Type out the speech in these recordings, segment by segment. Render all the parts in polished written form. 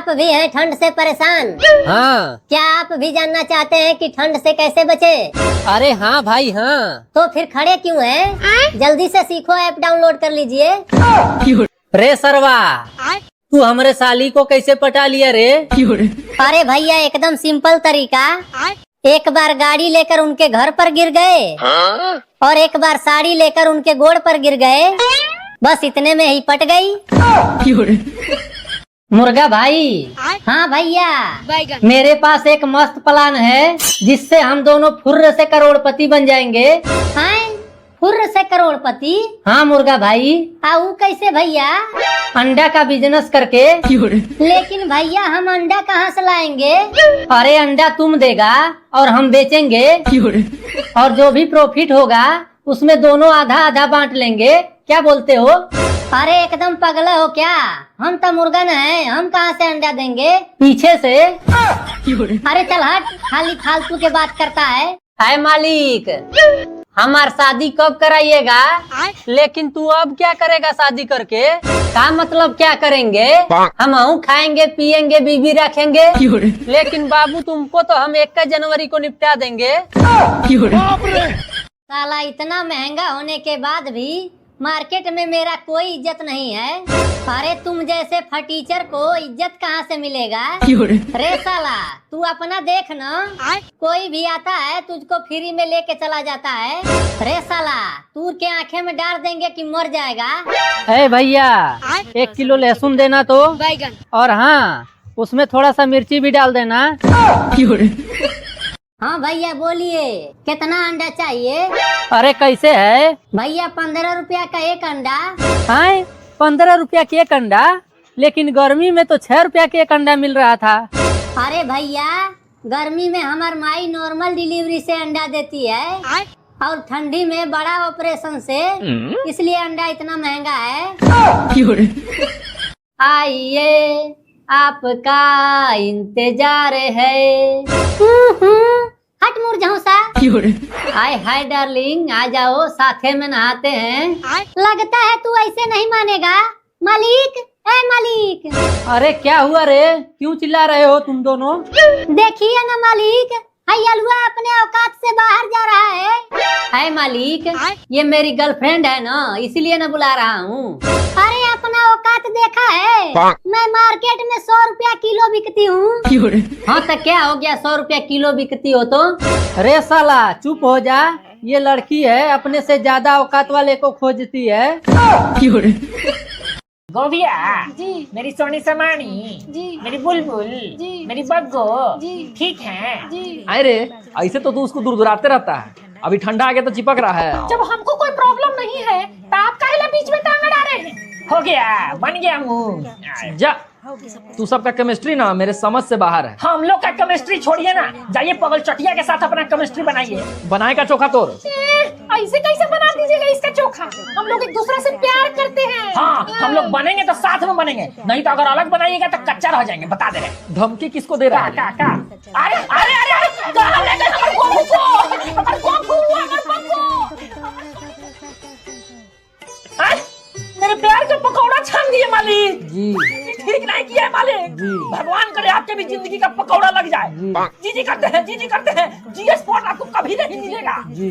आप भी हैं ठंड से परेशान? हाँ। क्या आप भी जानना चाहते हैं कि ठंड से कैसे बचे? अरे हाँ भाई हाँ। तो फिर खड़े क्यों हैं? जल्दी से सीखो, ऐप डाउनलोड कर लीजिए। रे सरवा, तू हमारे साली को कैसे पटा लिया रे? अरे भैया एकदम सिंपल तरीका। एक बार गाड़ी लेकर उनके घर पर गिर गए और एक बार साड़ी लेकर उनके गोड़ पर गिर गए, बस इतने में ही पट गई। मुर्गा भाई। हाँ भैया, मेरे पास एक मस्त प्लान है जिससे हम दोनों फुर्र से करोड़पति बन जाएंगे। हैं? फुर्र से करोड़पति? हाँ मुर्गा भाई। वो कैसे भैया? अंडा का बिजनेस करके। लेकिन भैया हम अंडा कहाँ से लाएंगे? अरे अंडा तुम देगा और हम बेचेंगे और जो भी प्रॉफिट होगा उसमें दोनों आधा आधा बांट लेंगे। क्या बोलते हो? अरे एकदम पगला हो क्या? हम तो मुर्गा न है, हम कहाँ से अंडा देंगे? पीछे से। अरे चल हट, खाली फालतू के बात करता है। हाय मालिक, हमार शादी कब कराइएगा? लेकिन तू अब क्या करेगा शादी करके? का मतलब क्या करेंगे? हम खाएंगे पिएंगे बीबी रखेंगे, लेकिन बाबू तुमको तो हम 1 जनवरी को निपटा देंगे। साला इतना महंगा होने के बाद भी मार्केट में मेरा कोई इज्जत नहीं है। अरे तुम जैसे फटीचर को इज्जत कहाँ से मिलेगा? रे साला तू अपना देख ना, कोई भी आता है तुझको फ्री में लेके चला जाता है। रे साला तू के आंखें में डाल देंगे कि मर जाएगा। अरे भैया 1 किलो लहसुन देना तो, और हाँ उसमें थोड़ा सा मिर्ची भी डाल देना। हाँ भैया बोलिए, कितना अंडा चाहिए? अरे कैसे है भैया? 15 रुपया का एक अंडा। हाँ 15 रुपया के एक अंडा? लेकिन गर्मी में तो 6 रुपया के एक अंडा मिल रहा था। अरे भैया गर्मी में हमार माई नॉर्मल डिलीवरी से अंडा देती है और ठंडी में बड़ा ऑपरेशन से, इसलिए अंडा इतना महंगा है। आइए आपका इंतजार है। हट मुरझौसा। हाय हाय डार्लिंग, आ जाओ साथे में नहाते हैं। लगता है तू ऐसे नहीं मानेगा। मालिक, ए मालिक। अरे क्या हुआ रे, क्यों चिल्ला रहे हो तुम दोनों? देखिए ना मालिक, हलवा अपने औकात से बाहर जा रहा है। हाय मालिक, ये मेरी गर्लफ्रेंड है ना, इसलिए ना बुला रहा हूँ। अरे अपना औकात देखा है? मैं मार्केट में 100 रुपया किलो बिकती हूँ। हाँ तो क्या हो गया, 100 रुपया किलो बिकती हो तो? अरे साला चुप हो जा, ये लड़की है अपने से ज्यादा औकात वाले को खोजती है। गोविया जी, मेरी सोनी समानी जी, मेरी बुलबुल जी, मेरी बग्गो जी, ठीक है जी। अरे ऐसे तो तू उसको दूर-दूराते रहता है, अभी ठंडा आ गया तो चिपक रहा है। जब हमको कोई प्रॉब्लम नहीं है तो आप काहे बीच में टांग अड़ा रहे हैं? हो गया, बन गया मुँह। जा, तू सबका केमिस्ट्री ना मेरे समझ से बाहर है। हम लोग का केमिस्ट्री छोड़िए ना, जाइए पगल चटिया के साथ अपना केमिस्ट्री बनाइए। बनाएगा चोखा तोड़। ऐसे कैसे बना दीजिएगा इसका चोखा? हम लोग एक दूसरे से प्यार करते हैं। हाँ, हम लोग बनेंगे तो साथ में बनेंगे, नहीं तो अगर अलग बनाइएगा तो कच्चा रह जाएंगे, बता दे रहे। धमकी किसको दे रहा है? का? अरे अरे अरे अरे कहाँ ले गए हमारे गोपू को? हमारे गोपू, हमारे पप्पू। मेरे प्यार का पकौड़ा छान दिए मालिक जी। ठीक नहीं किया है मालिक जी। भगवान करे आपके भी जिंदगी का पकौड़ा लग जाए। जी जी करते हैं, जी जी करते हैं। जी स्पॉट आपको कभी नहीं मिलेगा जी।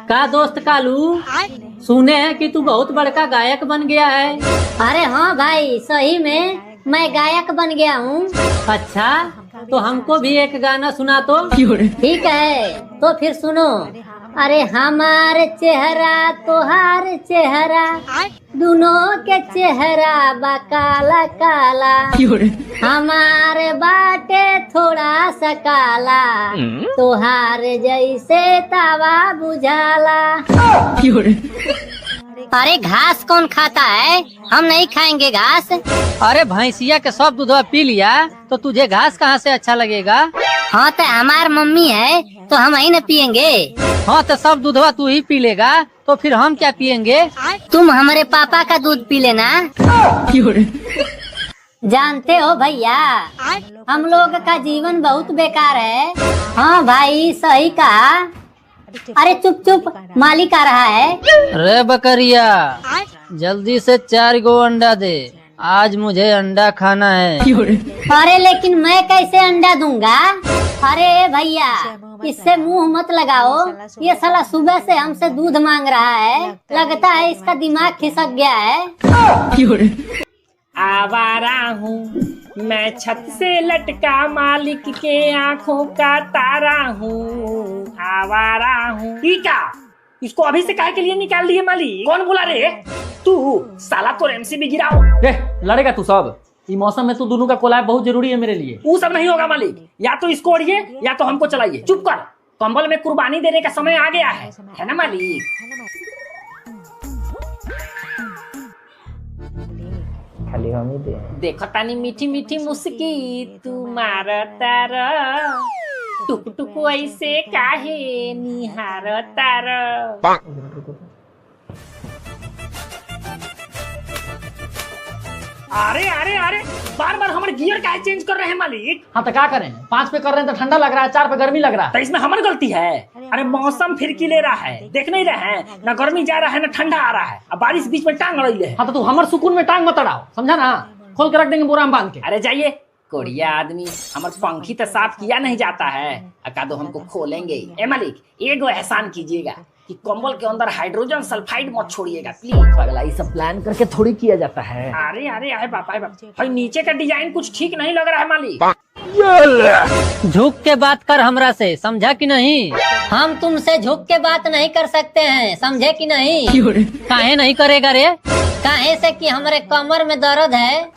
का दोस्त कालू, सुने हैं कि तू बहुत बड़का गायक बन गया है। अरे हाँ भाई, सही में मैं गायक बन गया हूँ। अच्छा तो हमको भी एक गाना सुना तो। ठीक है तो फिर सुनो। अरे हमारे चेहरा तोहार चेहरा, दोनों के चेहरा बा काला काला, हमारे बाटे थोड़ा सा काला, तोहार जैसे तवा बुझाला। अरे घास कौन खाता है? हम नहीं खाएंगे घास। अरे भैंसिया के सब दूधवा पी लिया तो तुझे घास कहाँ से अच्छा लगेगा? हाँ तो हमार मम्मी है तो हम ही न पियेंगे। हाँ तो सब दूधवा तू ही पी लेगा तो फिर हम क्या पियेंगे? तुम हमारे पापा का दूध पी लेना। जानते हो भैया, हम लोग का जीवन बहुत बेकार है। हाँ भाई सही कहा। अरे चुप चुप, मालिक आ रहा है। रे बकरिया, जल्दी से 4 गो अंडा दे, आज मुझे अंडा खाना है। अरे लेकिन मैं कैसे अंडा दूंगा? अरे भैया, इससे मुंह मत लगाओ, ये साला सुबह से हमसे दूध मांग रहा है, लगता है इसका दिमाग खिसक गया है। आवारा हूँ मैं, छत से लटका मालिक के आंखों का तारा हूँ। आवारा हूँ। ठीक है, इसको अभी से काहे के लिए निकाल दिए मालिक? कौन बुला रे? तू साला तो एमसीबी गिराओ। लड़ेगा तू सब? इस मौसम में तू दोनों का कोलाब बहुत जरूरी है मेरे लिए। वो सब नहीं होगा मालिक, या तो इसको ओढ़िए या तो हमको चलाइए। चुप कर, कंबल में कुर्बानी देने का समय आ गया है ना मालिक? खाली हम ही दे। देखो तानी मीठी मीठी मुस्की तू मारता टुक टुक ऐसे काहे निहारता र। अरे अरे अरे, बार बार हमारे गियर काहे चेंज कर रहे हैं मालिक? हाँ तो क्या करें, 5 पे कर रहे हैं तो ठंडा लग रहा है, 4 पे गर्मी लग रहा है। तो इसमें हमारी गलती है? अरे मौसम फिरकी ले रहा है, देख नहीं रहे हैं? न गर्मी जा रहा है न ठंडा आ रहा है, अब बारिश बीच में टांग अड़ैले है। हाँ तो तू हमारे सुकून में टांग मत अड़ाओ, समझा ना? खोल के रख देंगे बोरा में बांध के। अरे जाइए, कोढ़िया आदमी, हमारे पंखी तो साफ किया नहीं जाता है, अकादो हमको खोलेंगे। ए मालिक, एगो एहसान कीजिएगा कि कंबल के अंदर हाइड्रोजन सल्फाइड मत छोड़िएगा प्लीज। अगला ये सब प्लान करके थोड़ी किया जाता है। अरे अरे अरे बापा भाई, नीचे का डिजाइन कुछ ठीक नहीं लग रहा है मालिक। झुक के बात कर हमरा से, समझा कि नहीं? हम तुमसे झुक के बात नहीं कर सकते हैं, समझे कि नहीं? काहे नहीं करेगा रे? काहे से कि हमारे कमर में दर्द है।